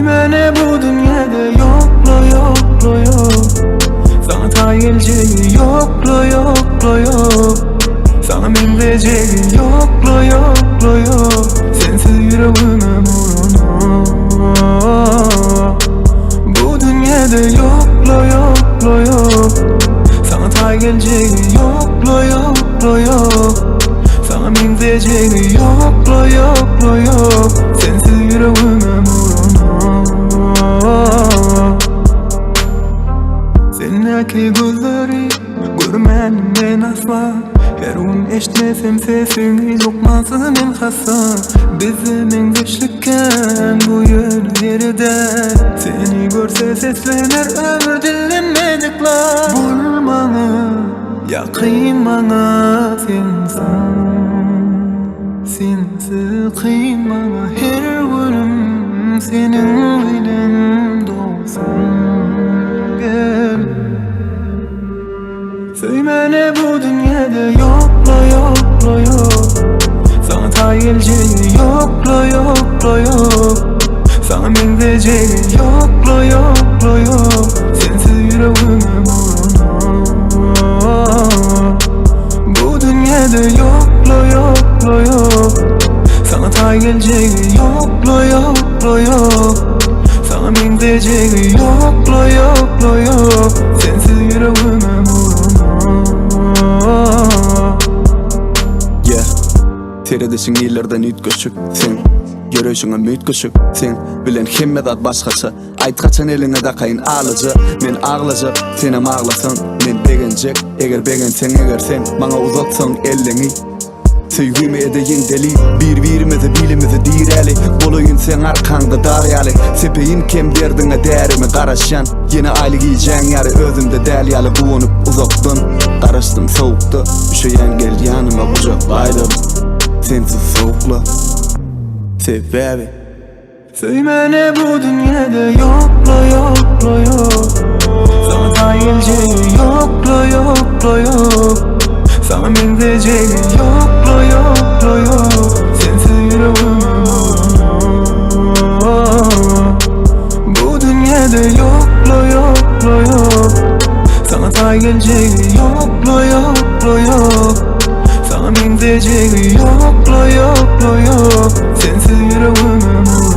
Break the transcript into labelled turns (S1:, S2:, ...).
S1: Söymene bu dünyada yokla yokla yok. Sana ta geleceği yokla yokla yok. Sana mindireceği yokla yokla yok. Sensiz yüreğime vurana. Bu dünyada yokla yokla yok. Sana ta geleceği yokla yokla yok. Sana mindireceği yokla yokla yok. Sensiz yüreğime vurana. Senaki gözleri görmenim ben asla. Her gün eşitmesem sesini lokmasın en hassa. Bizim geçlikken bu yerde seni görse seslenir ömür dinlemedikler. Bulmanı yakın bana sensin. Sensiz kıyım bana her günüm senin bilen dolsun. Söymene bu dünyada yokla yokla yok. Sana ta geleceği yokla yokla yok. Sana mindireceği yokla yokla yok. Sensiz yüreğime vurana. Bu dünyada yokla yokla yok. Sana ta geleceği yokla yokla yok. Sana mindireceği yokla yokla yok. Sensiz yüreğime vurana.
S2: Yeah, teredesin illerden ütköşük sen. Görüşüňe mütköşük sen. Bilen hemmedat başgaça. Aýtgaçan eline de kayın ağlıcı. Men ağlıcı, senem ağlasın. Men begenjek, eger begensen eger sen. Maňa uzatsaň elleňi. Söýgüme edeýin deli. Bir-birimizi bilimizi diýräli. Bolaýyn sen arkaňda darýaly. Sepeýin kem derdiňe därimi garaşýan. Ýene aýly giýjäň ýary özümde däl ýaly buwunyp uzakdan. Garaşdym sowukda, üşeýän geldi ýanyma gujaklaydım. Sensiz sowukla sebebi.
S1: Söymene bu dünyada yokla yokla yok. Sana ta geleceği yokla yokla yok. Sana mindireceği yokla yokla yok. Sensiz yüreğime vurana. Bu dünyada yokla yokla yok. Sana ta geleceği yokla yokla yok. Sana mindireceği yokla yokla yok. Sensiz yüreğime vurana.